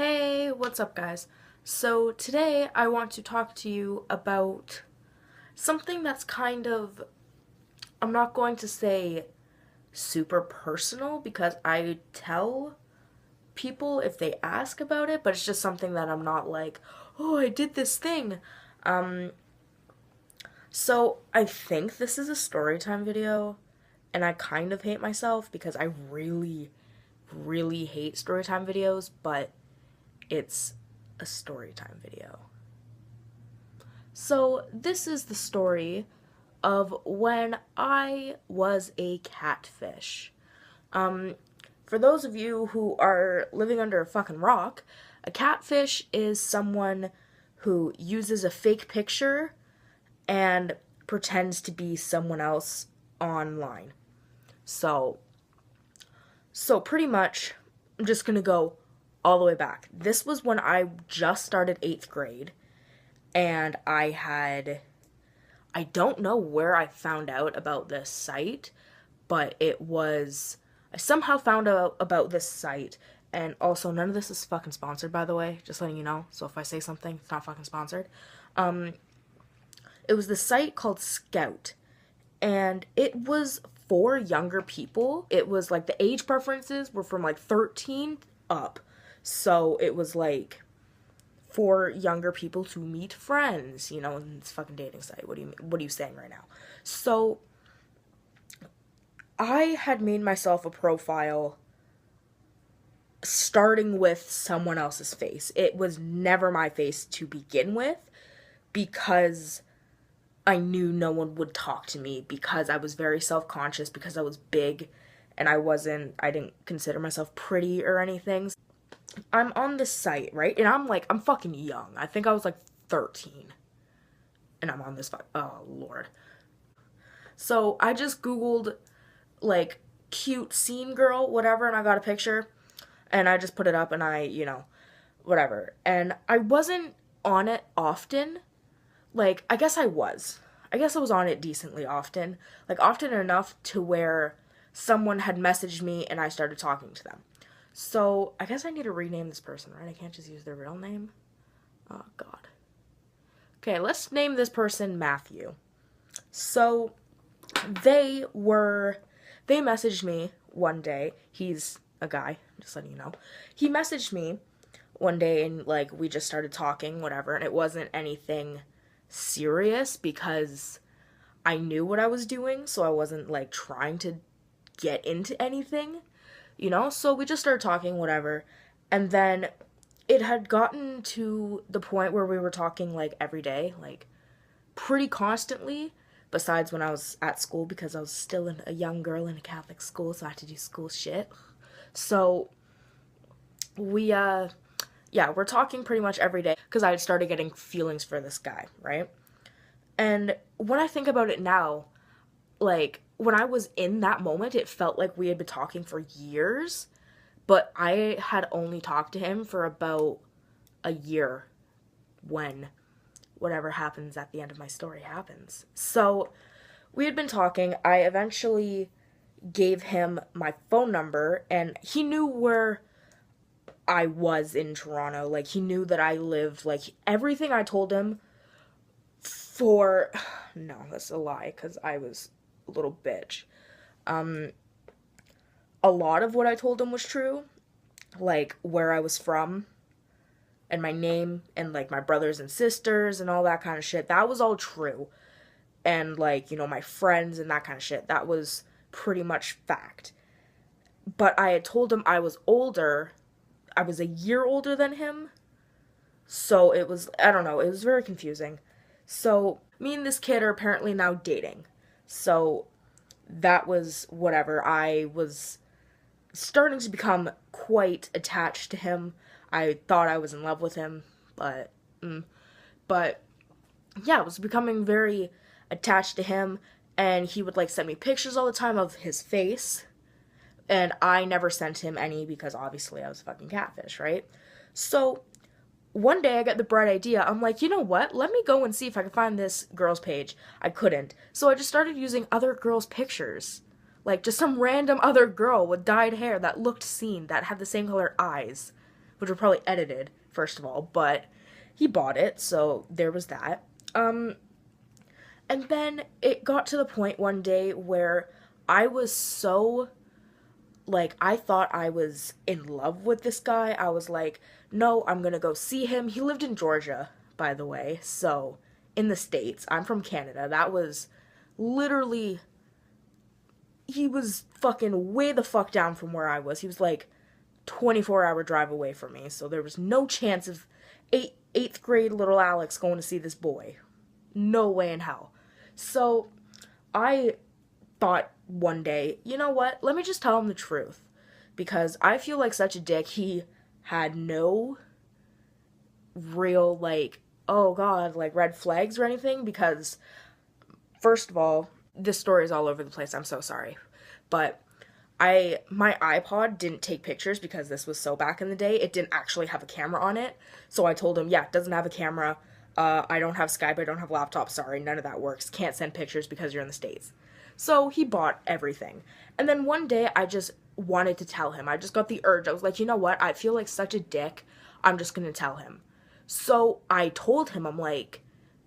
Hey, what's up, guys? So, today I want to talk to you about something that's kind of, I'm not going to say super personal because I tell people if they ask about it, but it's just something that I'm not like, oh, I did this thing. Um, so I think this is a story time video, and I kind of hate myself because I really hate story time videos, but it's a story time video. So, this is the story of when I was a catfish. Um, for those of you who are living under a fucking rock, a catfish is someone who uses a fake picture and pretends to be someone else online. So, pretty much, I'm just gonna go all the way back. This was when I just started 8th grade, and I don't know where I found out about this site, but I somehow found out about this site, and also none of this is fucking sponsored, by the way, just letting you know, so if I say something, it's not fucking sponsored. It was the site called Scout, and it was for younger people. It was like the age preferences were from like 13 up. So it was like for younger people to meet friends, in this fucking dating site. What are you saying right now? So I had made myself a profile starting with someone else's face. It was never my face to begin with because I knew no one would talk to me, because I was very self-conscious, because I was big and I didn't consider myself pretty or anything. I'm on this site, right? And I'm fucking young. I think I was like 13. And I'm on this oh, Lord. So I just Googled, like, cute scene girl, whatever, and I got a picture. And I just put it up and whatever. And I wasn't on it often. Like, I guess I was. I guess I was on it decently often. Like, often enough to where someone had messaged me and I started talking to them. So, I guess I need to rename this person, right? I can't just use their real name. Oh, God. Okay, let's name this person Matthew. So, they messaged me one day. He's a guy, just letting you know. He messaged me one day and, like, we just started talking, whatever, and it wasn't anything serious because I knew what I was doing, so I wasn't, like, trying to get into anything. So we just started talking, whatever, and then it had gotten to the point where we were talking, like, every day, like, pretty constantly, besides when I was at school, because I was still a young girl in a Catholic school, so I had to do school shit. So, we're talking pretty much every day, because I had started getting feelings for this guy, right? And when I think about it now, like, when I was in that moment, it felt like we had been talking for years, but I had only talked to him for about a year when whatever happens at the end of my story happens. So, we had been talking. I eventually gave him my phone number, and he knew where I was in Toronto. Like, he knew that I lived, like, everything I told him no, that's a lie, because I was a little bitch. A lot of what I told him was true, like where I was from and my name and, like, my brothers and sisters and all that kind of shit. That was all true. And, like, my friends and that kind of shit. That was pretty much fact. But I had told him I was older. I was a year older than him. So it was, I don't know, it was very confusing. So me and this kid are apparently now dating. So that was whatever. I was starting to become quite attached to him. I thought I was in love with him, but yeah, I was becoming very attached to him, and he would, like, send me pictures all the time of his face, and I never sent him any because obviously I was a fucking catfish, right? So one day I got the bright idea. I'm like, you know what? Let me go and see if I can find this girl's page. I couldn't. So I just started using other girls' pictures. Like, just some random other girl with dyed hair that looked seen, that had the same color eyes. which were probably edited, first of all, but he bought it, so there was that. And then it got to the point one day where I was so, like, I thought I was in love with this guy. I was like, no, I'm gonna go see him. He lived in Georgia, by the way, so in the States. I'm from Canada. That was literally, he was fucking way the fuck down from where I was. He was like 24-hour drive away from me, so there was no chance of eighth grade little Alix going to see this boy. No way in hell. So I thought one day, you know what, let me just tell him the truth, because I feel like such a dick. He had no real, like, oh god, like, red flags or anything, because first of all, this story is all over the place, I'm so sorry, but my iPod didn't take pictures because this was so back in the day. It didn't actually have a camera on it. So I told him, yeah, it doesn't have a camera. I don't have Skype. I don't have a laptop. Sorry, none of that works. Can't send pictures because you're in the States. So he bought everything. And then one day I just wanted to tell him. I just got the urge. I was like, you know what? I feel like such a dick. I'm just going to tell him. So I told him, I'm like,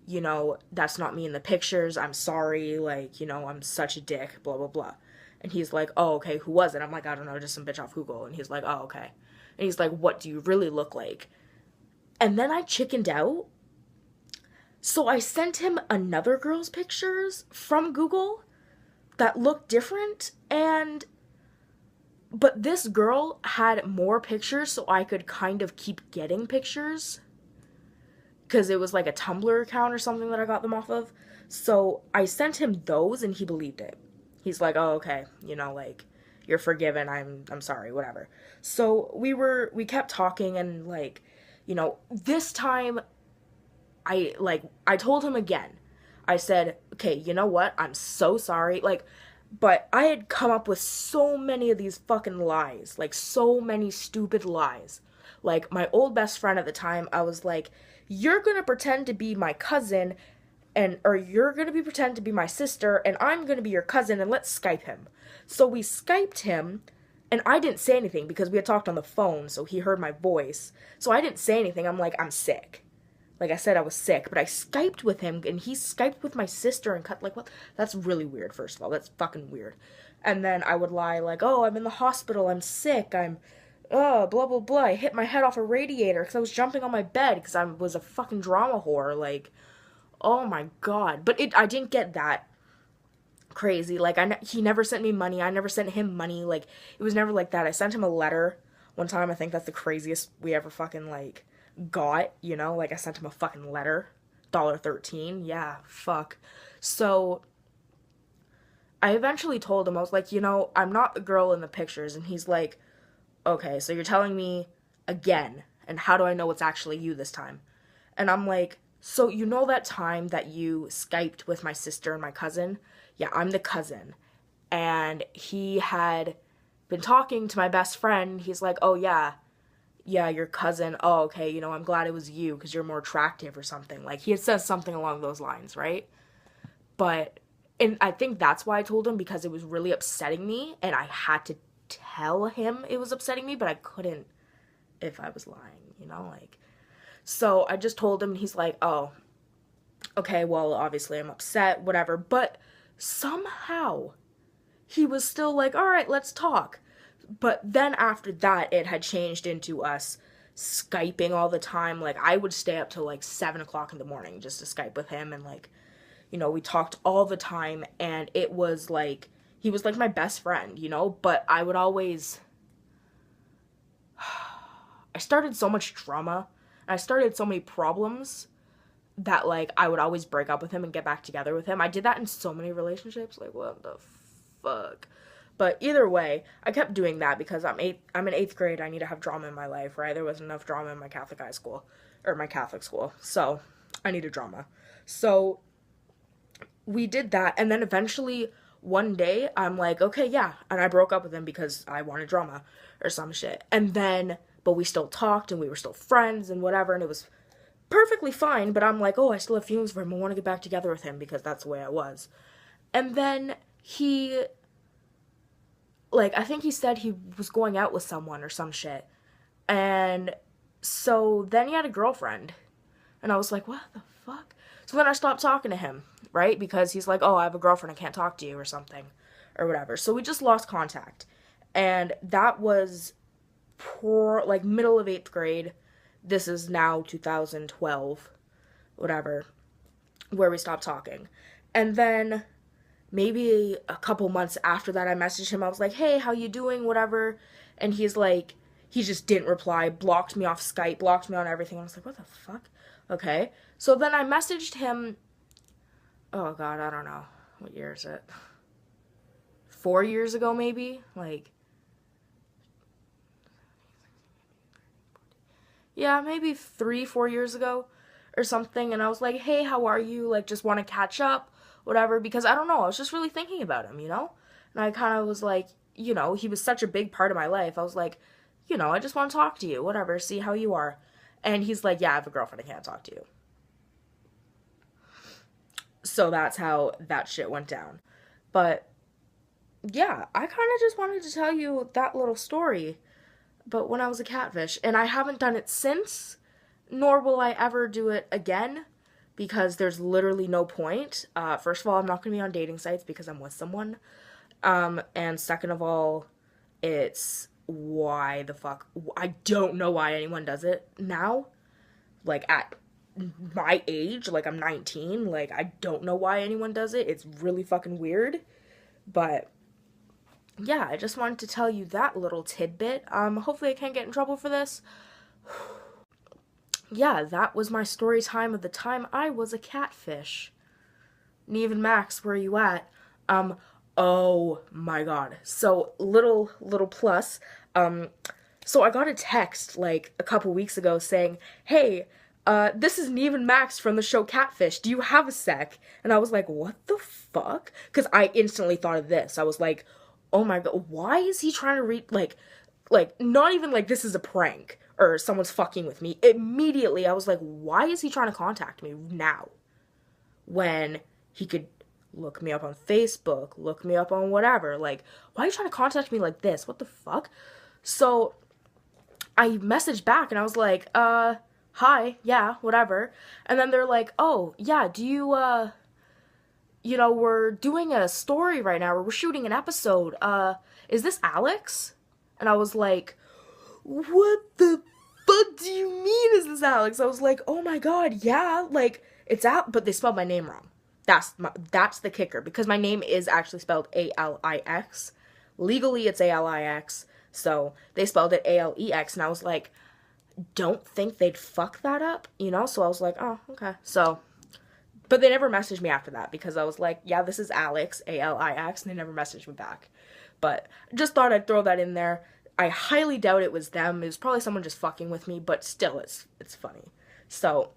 you know, that's not me in the pictures. I'm sorry. Like, you know, I'm such a dick, blah, blah, blah. And he's like, oh, okay, who was it? I'm like, I don't know, just some bitch off Google. And he's like, oh, okay. And he's like, what do you really look like? And then I chickened out. So I sent him another girl's pictures from Google that looked different. But this girl had more pictures, so I could kind of keep getting pictures. Because it was like a Tumblr account or something that I got them off of. So I sent him those and he believed it. He's like, oh, okay, you know, like, you're forgiven, I'm sorry, whatever. So we kept talking, and, like, you know, this time, I told him again. I said, okay, you know what, I'm so sorry, like, but I had come up with so many of these fucking lies, like, so many stupid lies. Like, my old best friend at the time, I was like, you're gonna pretend to be my cousin, or you're gonna pretend to be my sister, and I'm gonna be your cousin, and let's Skype him. So we Skyped him, and I didn't say anything because we had talked on the phone, so he heard my voice. So I didn't say anything. I'm like, I'm sick. Like I said, I was sick, but I Skyped with him, and he Skyped with my sister, and like, what? That's really weird, first of all. That's fucking weird. And then I would lie, like, oh, I'm in the hospital, I'm sick, blah, blah, blah. I hit my head off a radiator because I was jumping on my bed because I was a fucking drama whore, like, oh my god. But I didn't get that crazy. Like, he never sent me money. I never sent him money. Like, it was never like that. I sent him a letter one time. I think that's the craziest we ever fucking, like, got, you know? Like, I sent him a fucking letter. $13. Yeah, fuck. So I eventually told him, I was like, you know, I'm not the girl in the pictures. And he's like, okay, so you're telling me again. And how do I know it's actually you this time? And I'm like, so you know that time that you Skyped with my sister and my cousin? Yeah, I'm the cousin. And he had been talking to my best friend. He's like, oh, yeah, your cousin. Oh, okay, you know, I'm glad it was you because you're more attractive or something. Like, he had said something along those lines, right? But, and I think that's why I told him, because it was really upsetting me, and I had to tell him it was upsetting me, but I couldn't if I was lying, you know, like. So I just told him, and he's like, oh, okay, well, obviously I'm upset, whatever. But somehow he was still like, all right, let's talk. But then after that, it had changed into us Skyping all the time. Like, I would stay up till like 7 o'clock in the morning just to Skype with him. And, like, you know, we talked all the time. And it was like, he was like my best friend, you know. But I would always, I started so much drama. I started so many problems that, like, I would always break up with him and get back together with him. I did that in so many relationships. Like, what the fuck? But either way, I kept doing that because I'm in 8th grade. I need to have drama in my life, right? There wasn't enough drama in my Catholic high school, or my Catholic school. So I needed drama. So we did that. And then eventually one day I'm like, okay, yeah. And I broke up with him because I wanted drama or some shit. And then, but we still talked and we were still friends and whatever. And it was perfectly fine. But I'm like, oh, I still have feelings for him. I want to get back together with him because that's the way I was. And then I think he said he was going out with someone or some shit. And so then he had a girlfriend. And I was like, what the fuck? So then I stopped talking to him, right? Because he's like, oh, I have a girlfriend, I can't talk to you or something. Or whatever. So we just lost contact. And that was like middle of 8th grade. This is now 2012, whatever, where we stopped talking. And then maybe a couple months after that, I messaged him. I was like, hey, how you doing, whatever. And he's like, he just didn't reply, blocked me off Skype, blocked me on everything. I was like, what the fuck? Okay. So then I messaged him, oh god, I don't know. What year is it? 4 years ago, maybe? Like, yeah, maybe 3, 4 years ago or something. And I was like, hey, how are you? Like, just want to catch up, whatever. Because I don't know, I was just really thinking about him, you know? And I kind of was like, you know, he was such a big part of my life. I was like, you know, I just want to talk to you, whatever, see how you are. And he's like, yeah, I have a girlfriend, I can't talk to you. So that's how that shit went down. But yeah, I kind of just wanted to tell you that little story. But when I was a catfish, and I haven't done it since, nor will I ever do it again, because there's literally no point. First of all, I'm not going to be on dating sites because I'm with someone. And second of all, it's why the fuck, I don't know why anyone does it now. Like, at my age, like, I'm 19, like, I don't know why anyone does it. It's really fucking weird. But yeah, I just wanted to tell you that little tidbit. Hopefully I can't get in trouble for this. Yeah, that was my story time of the time I was a catfish. Neve and Max, where are you at? Oh my god. So, little plus, so I got a text, like, a couple weeks ago saying, hey, this is Neve and Max from the show CatFish. Do you have a sec? And I was like, what the fuck? Because I instantly thought of this. I was like, oh my god, why is he trying to read, like, not even like this is a prank or someone's fucking with me. Immediately, I was like, why is he trying to contact me now? When he could look me up on Facebook, look me up on whatever. Like, why are you trying to contact me like this? What the fuck? So, I messaged back and I was like, hi, yeah, whatever. And then they're like, oh, yeah, do you, you know, we're doing a story right now, or we're shooting an episode. Is this Alix? And I was like, what the fuck do you mean is this Alix? I was like, oh my god, yeah, like, it's out, but they spelled my name wrong. That's the kicker, because my name is actually spelled A-L-I-X. Legally, it's A-L-I-X, so they spelled it A-L-E-X, and I was like, don't think they'd fuck that up, you know? So I was like, oh, okay. So, but they never messaged me after that, because I was like, yeah, this is Alix, A-L-I-X, and they never messaged me back. But just thought I'd throw that in there. I highly doubt it was them. It was probably someone just fucking with me, but still, it's funny. So,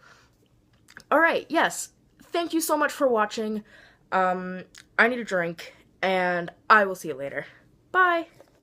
alright, yes. Thank you so much for watching. I need a drink, and I will see you later. Bye!